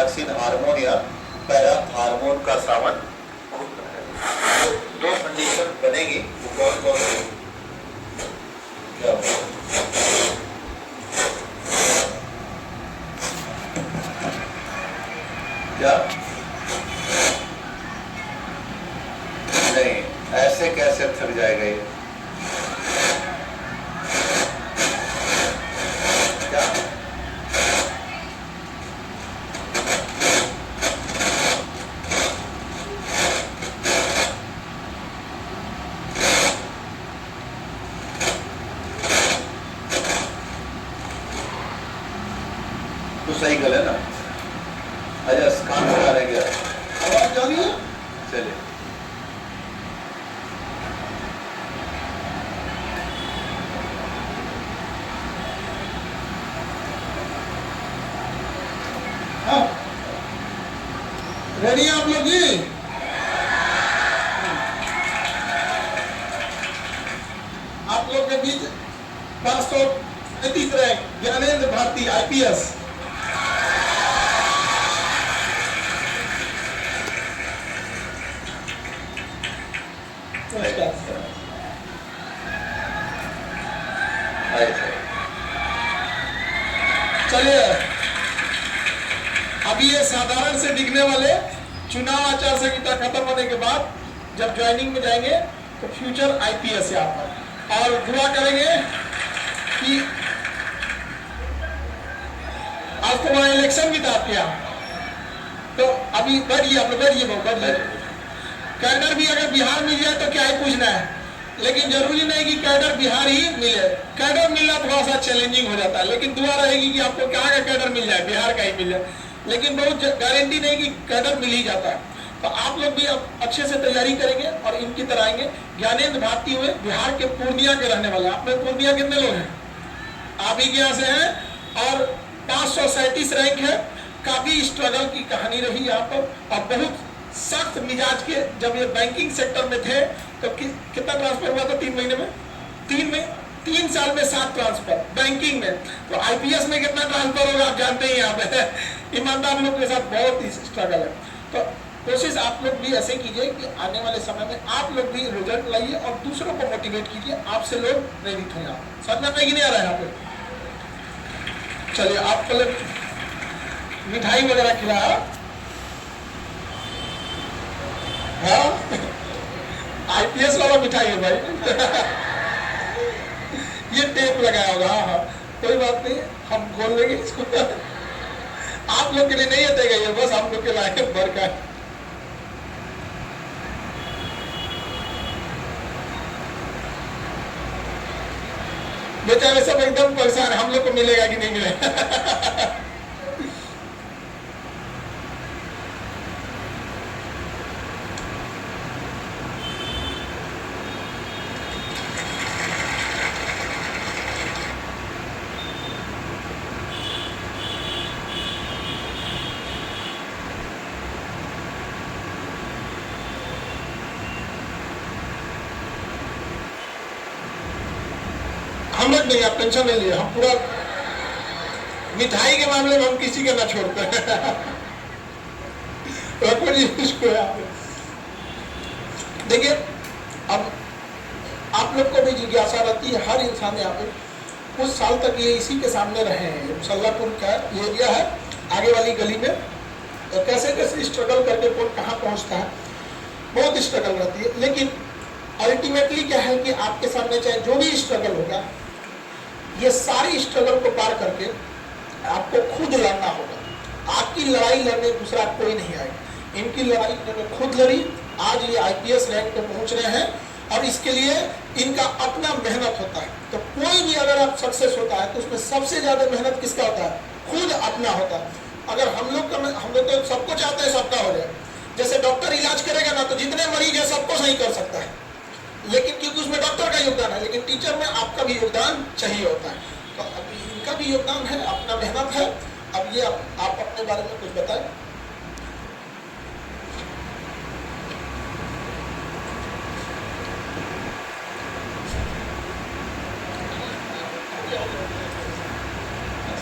Thyroxine hormone या para hormone का स्रावन होता है। तो दो कंडीशन बनेगी, वो कौन कौन सी? क्या क्या नहीं, ऐसे कैसे थक जाएगा ये? क्या तो सही गल है ना? अच्छा काम करा रह गया, आवाज जा रही है? चलिए रेडी आप लोग जी? आप लोग के बीच 533 रैंक ज्ञानेंद्र भारती आईपीएस। चलिए अभी ये साधारण से दिखने वाले चुनाव आचार संहिता खत्म होने के बाद जब ज्वाइनिंग में जाएंगे तो फ्यूचर आईपीएस यहाँ पर, और दुआ करेंगे कि आज तो वहाँ इलेक्शन भी था आपके यहाँ, तो अभी बैठिए आप लोग, बैठिए। कैडर भी अगर बिहार मिल जाए तो क्या ही पूछना है, लेकिन जरूरी नहीं कि कैडर बिहार ही मिले। कैडर मिलना थोड़ा सा चैलेंजिंग हो जाता है, लेकिन दुआ रहेगी कि आपको कहाँ का कैडर मिल जाए, बिहार का ही मिल जाए, लेकिन बहुत गारंटी नहीं कि कैडर मिल ही जाता है। तो आप लोग भी अब अच्छे से तैयारी करेंगे और इनकी तरह आएंगे। ज्ञानेंद्र भारती हुए बिहार के पूर्णिया के रहने वाले, आप में पूर्णिया कितने लोग हैं? आप ही के यहाँ से हैं, और 537 रैंक है। काफी स्ट्रगल की कहानी रही यहाँ पर, और बहुत सख्त मिजाज के। जब ये बैंकिंग सेक्टर में थे तो कितना ट्रांसफर हुआ था 3 महीने में? 3 साल में 7 ट्रांसफर बैंकिंग में। तो आईपीएस में कितना ट्रांसफर होगा आप जानते ही। यहाँ पे ईमानदार लोग के साथ बहुत ही स्ट्रगल है। तो कोशिश आप लोग भी ऐसे कीजिए कि आने वाले समय में आप लोग भी रिजल्ट लाइए और दूसरों को मोटिवेट कीजिए, आपसे लोग प्रेरित होंगे। समझ में नहीं आ रहा है यहाँ पे? चलिए आप पहले मिठाई वगैरह खिलाया, आईपीएस वाला मिठाई है भाई। ये टेप लगाया होगा। हाँ, कोई बात नहीं, हम खोल लेंगे इसको। आप लोग के लिए नहीं हटेगा ये, बस हम लोग के लायक भर का। बेचारे सब एकदम परेशान, हम लोग को मिलेगा कि नहीं मिलेगा। हम लोग नहीं, आप टेंशन नहीं लिए, हम पूरा मिठाई के मामले में हम किसी के ना छोड़ते हैं। देखिए अब आप लोग को भी जिज्ञासा रहती है, हर इंसान यहाँ पे कुछ साल तक ये इसी के सामने रहे हैं। मुसल्लापुर का ये एरिया है, आगे वाली गली में, तो कैसे कैसे स्ट्रगल करके कौन कहाँ पहुँचता है, बहुत स्ट्रगल रहती है। लेकिन अल्टीमेटली क्या है कि आपके सामने चाहे जो भी स्ट्रगल होगा, ये सारी स्ट्रगल को पार करके आपको खुद लड़ना होगा। आपकी लड़ाई लड़ने दूसरा कोई नहीं आएगा। इनकी लड़ाई इन्होंने खुद लड़ी, आज ये आईपीएस रैंक पे पहुंच रहे हैं, और इसके लिए इनका अपना मेहनत होता है। तो कोई भी अगर आप सक्सेस होता है तो उसमें सबसे ज्यादा मेहनत किसका होता है? खुद अपना होता है। अगर हम लोग तो सबको चाहते हैं सबका हो जाए। जैसे डॉक्टर इलाज करेगा ना, तो जितने मरीज है सबको सही कर सकता है, लेकिन क्योंकि उसमें डॉक्टर का योगदान है, लेकिन टीचर में आपका भी योगदान चाहिए होता है। तो अभी इनका भी योगदान है, अपना मेहनत है। अब ये आप अपने बारे में कुछ बताएं।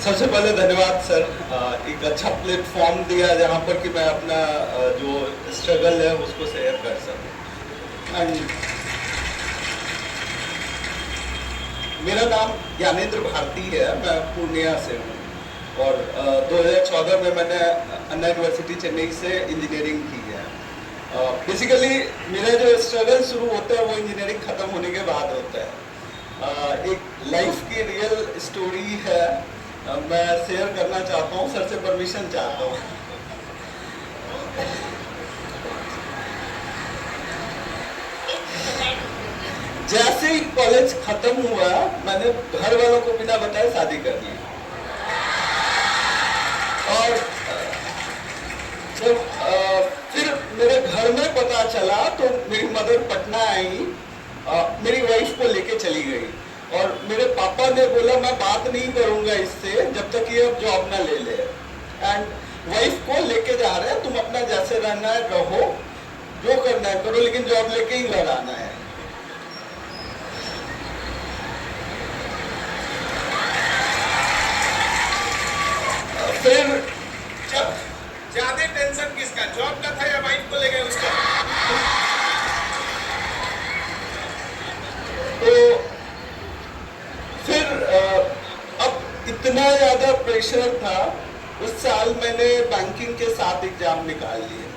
सबसे पहले धन्यवाद सर, एक अच्छा प्लेटफॉर्म दिया जहाँ पर कि मैं अपना जो स्ट्रगल है उसको शेयर कर सकूँ। एंड मेरा नाम ज्ञानेंद्र भारती है, मैं पूर्णिया से हूँ और 2014 में मैंने अन्ना यूनिवर्सिटी चेन्नई से इंजीनियरिंग की है। बेसिकली मेरा जो स्ट्रगल शुरू होता है वो इंजीनियरिंग ख़त्म होने के बाद होता है। एक लाइफ की रियल स्टोरी है, मैं शेयर करना चाहता हूँ, सर से परमिशन चाहता हूँ। जैसे ही कॉलेज खत्म हुआ मैंने घर वालों को बिना बताए शादी कर ली और जब फिर मेरे घर में पता चला तो मेरी मदर पटना आई, मेरी वाइफ को लेके चली गई और मेरे पापा ने बोला मैं बात नहीं करूंगा इससे जब तक ये अब जॉब ना ले ले। एंड वाइफ को लेके जा रहे हैं, तुम अपना जैसे रहना है रहो, जो करना है करो, लेकिन जॉब लेके ही घर आना है। फिर ज्यादा टेंशन किसका, जॉब का था या वाइफ को ले गए उसका? तो फिर अब इतना ज्यादा प्रेशर था, उस साल मैंने बैंकिंग के 7 एग्जाम निकाल लिए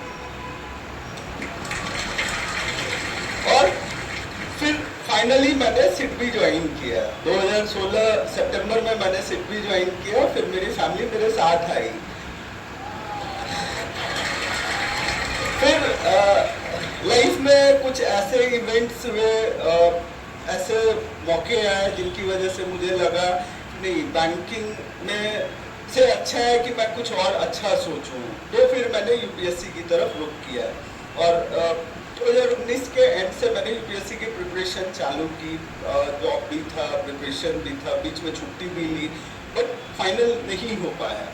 और फिर फाइनली मैंने सिट भी ज्वाइन किया। 2016 सितंबर में मैंने सिट भी ज्वाइन किया, फिर मेरी फैमिली मेरे साथ आई। फिर लाइफ में कुछ ऐसे इवेंट्स हुए, ऐसे मौके आए जिनकी वजह से मुझे लगा नहीं, बैंकिंग में से अच्छा है कि मैं कुछ और अच्छा सोचूं। तो फिर मैंने यूपीएससी की तरफ रुख किया और 2019 के एंड से मैंने यूपीएससी की प्रिपरेशन चालू की। जॉब भी था, प्रिपरेशन भी था, बीच में छुट्टी भी ली, बट फाइनल नहीं हो पाया।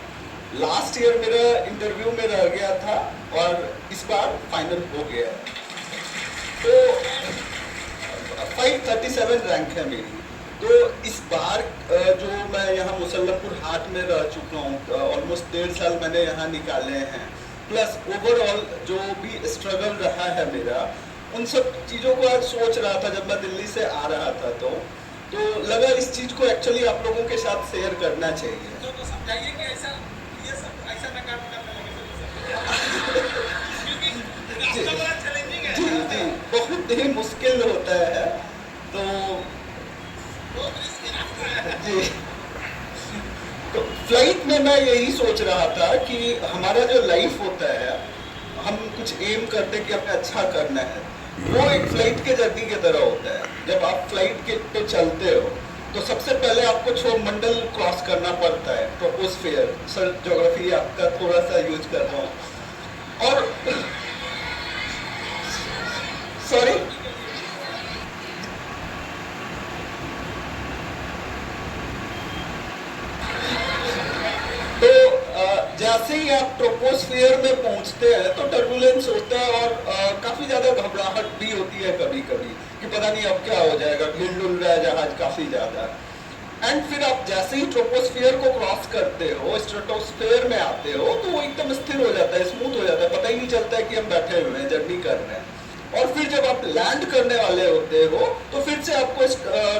लास्ट ईयर मेरा इंटरव्यू में रह गया था और इस बार फाइनल हो गया। तो 537 रैंक है मेरी। तो इस बार जो मैं यहाँ मुसल्लमपुर हाट में रह चुका हूँ, ऑलमोस्ट 1.5 साल मैंने यहाँ निकाले हैं, प्लस ओवरऑल जो भी स्ट्रगल रहा है मेरा, उन सब चीज़ों को आज सोच रहा था जब मैं दिल्ली से आ रहा था। तो लगा इस चीज़ को एक्चुअली आप लोगों के साथ शेयर करना चाहिए। तो समझाइए कि ऐसा ये सब ऐसा ना काम करने लगे क्योंकि रास्ता बड़ा चैलेंजिंग है। जी, बहुत ही मुश्किल होता है। तो जी, तो फ्लाइट में मैं यही सोच रहा था कि हमारा जो लाइफ होता है, हम कुछ एम करते हैं कि हमें अच्छा करना है, वो एक फ्लाइट के जर्नी की तरह होता है। जब आप फ्लाइट के पे चलते हो तो सबसे पहले आपको क्षोभमंडल क्रॉस करना पड़ता है, ट्रोपोस्फियर। सर ज्योग्राफी आपका थोड़ा सा यूज कर रहा हूँ। और सॉरी, तो जैसे ही आप ट्रोपोस्फियर में पहुंचते हैं तो टर्बुलेंस होता है और काफी ज्यादा घबराहट भी होती है कभी कभी कि पता नहीं अब क्या हो जाएगा, हिल डुल रहा है जहाज काफी ज्यादा। एंड फिर आप जैसे ही ट्रोपोस्फियर को क्रॉस करते हो, स्ट्रेटोस्फियर में आते हो, तो वो एकदम स्थिर हो जाता है, स्मूथ हो जाता है, पता ही नहीं चलता है कि हम बैठे हुए हैं, जर्नी कर रहे हैं। और फिर जब आप लैंड करने वाले होते हो तो फिर से आपको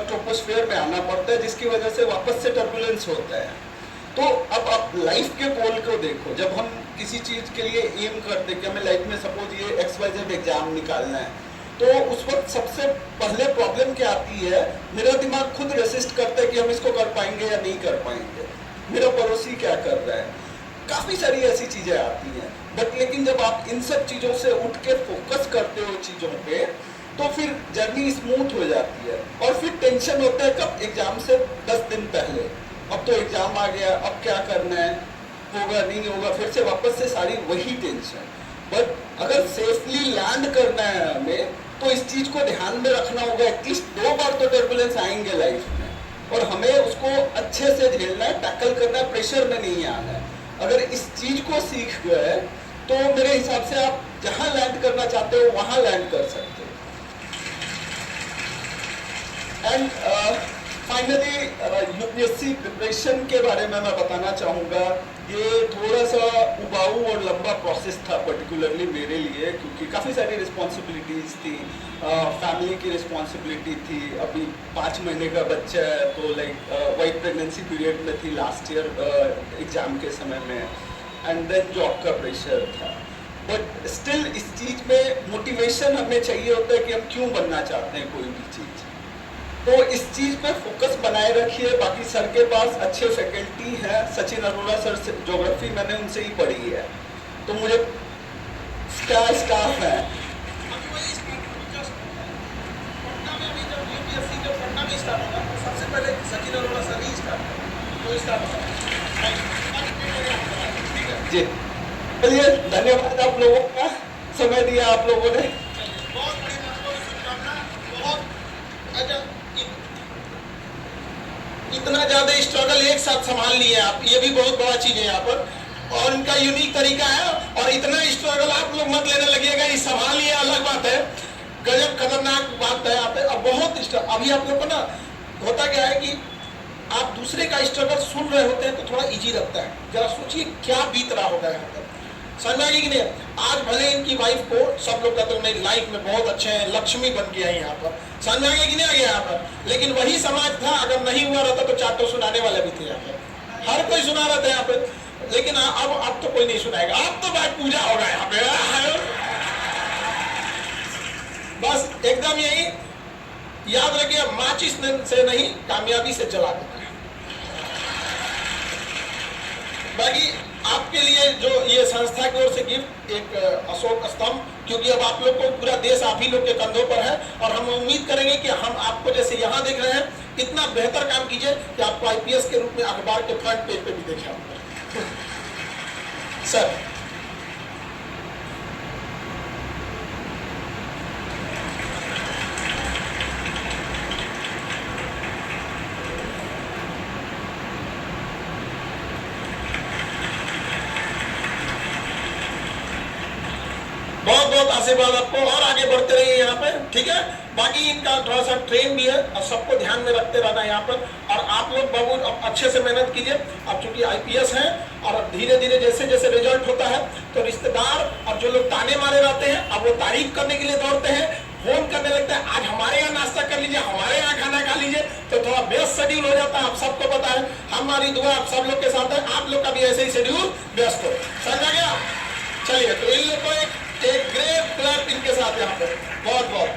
ट्रोपोस्फियर में आना पड़ता है, जिसकी वजह से वापस से टर्बुलेंस होता है। तो अब आप लाइफ के गोल को देखो, जब हम किसी चीज के लिए एम करते कि हमें लाइफ में सपोज ये XYZ एग्जाम निकालना है, तो उस वक्त सबसे पहले प्रॉब्लम क्या आती है, मेरा दिमाग खुद रेसिस्ट करता है कि हम इसको कर पाएंगे या नहीं कर पाएंगे, मेरा पड़ोसी क्या कर रहा है, काफी सारी ऐसी चीजें आती हैं। बट लेकिन जब आप इन सब चीजों से उठ के फोकस करते हो चीजों पे, तो फिर जर्नी स्मूथ हो जाती है। और फिर टेंशन होता है कब, एग्जाम से 10 दिन पहले, अब तो एग्जाम आ गया, अब क्या करना है, होगा नहीं होगा, फिर से वापस से सारी वही टेंशन। बट अगर सेफली लैंड करना है हमें, तो इस चीज को ध्यान में रखना होगा, एटलीस्ट 2 बार तो टर्बुलेंस आएंगे लाइफ में, और हमें उसको अच्छे से झेलना है, टैकल करना है, प्रेशर में नहीं आना है। अगर इस चीज को सीख गए तो मेरे हिसाब से आप जहां लैंड करना चाहते हो वहां लैंड कर सकते हो। एंड फाइनली यूपीएससी प्रिपरेशन के बारे में मैं बताना चाहूँगा। ये थोड़ा सा उबाऊ और लंबा प्रोसेस था पर्टिकुलरली मेरे लिए, क्योंकि काफ़ी सारी रिस्पॉन्सिबिलिटीज़ थी, फैमिली की रिस्पॉन्सिबिलिटी थी, अभी 5 महीने का बच्चा है, तो लाइक वही प्रेगनेंसी पीरियड में थी लास्ट ईयर एग्ज़ाम के समय में, एंड देन जॉब का प्रेशर था। बट स्टिल इस चीज़ में मोटिवेशन हमें चाहिए होता है कि हम क्यों बनना चाहते हैं कोई भी चीज़। तो इस चीज़ पे फोकस बनाए रखिए। बाकी सर के पास अच्छे फैकल्टी हैं, सचिन अरोड़ा सर से ज्योग्राफी मैंने उनसे ही पढ़ी है, तो मुझे क्या स्टाफ है। सबसे पहले सचिन अरोड़ा सर ही स्टार्ट जी चलिए, धन्यवाद आप लोगों का, समय दिया आप लोगों ने। बहुत बड़ी शुभकामना। बहुत इतना ज्यादा स्ट्रगल एक साथ संभाल लिए आप, ये भी बहुत बड़ा चीज है यहाँ पर, और इनका यूनिक तरीका है। और इतना स्ट्रगल आप लोग मत लेने लगिएगा, ये संभाल लिए अलग बात है, गजब खतरनाक बात है यहाँ पे। अब बहुत अभी आप लोग को ना होता क्या है कि आप दूसरे का स्ट्रगल सुन रहे होते हैं तो थोड़ा इजी लगता है। जरा सोचिए क्या बीत रहा होगा यहाँ पर, समझ में आएगी कि नहीं। आज भले इनकी वाइफ को सब लोग कहते हैं नहीं लाइफ में बहुत अच्छे हैं, लक्ष्मी बन के आई यहाँ पर, समझ में आ गया कि नहीं आ गया यहाँ पर। लेकिन वही समाज था, अगर नहीं हुआ रहता तो चार तो सुनाने वाले भी थे यहाँ पे, हर कोई सुना रहा था यहाँ पे। लेकिन अब तो कोई नहीं सुनाएगा, अब तो भाई पूजा होगा यहाँ पे। बस एकदम यही याद रखिए, माचिस से नहीं कामयाबी से जला देना है। बाकी आपके लिए जो ये संस्था की ओर से गिफ्ट एक अशोक स्तंभ, क्योंकि अब आप लोग को पूरा देश आप ही लोग के कंधों पर है, और हम उम्मीद करेंगे कि हम आपको जैसे यहाँ देख रहे हैं इतना बेहतर काम कीजिए कि आपको आईपीएस के रूप में अखबार के फ्रंट पेज पे भी देखें सर। बहुत बहुत आशीर्वाद आपको, और आगे बढ़ते रहिए यहाँ पे, ठीक है। बाकी इनका थोड़ा सा ट्रेन भी है, और सबको ध्यान में रखते रहना यहाँ पर। और आप लोग बाबू अच्छे से मेहनत कीजिए। अब चूंकि आईपीएस है, और धीरे धीरे जैसे जैसे रिजल्ट होता है तो रिश्तेदार और जो लोग ताने मारे रहते हैं अब वो तारीफ करने के लिए दौड़ते हैं, फोन करने लगता है आज हमारे यहाँ नाश्ता कर लीजिए, हमारे यहाँ खाना खा लीजिए, तो थोड़ा व्यस्त शेड्यूल हो जाता है। आप सबको पता है, हमारी दुआ आप सब लोग के साथ है, आप लोग का भी ऐसे ही शेड्यूल व्यस्त हो, समझ आ गया। चलिए, तो इन लोग को एक ग्रेट क्लैप इनके साथ यहाँ पे, बहुत बहुत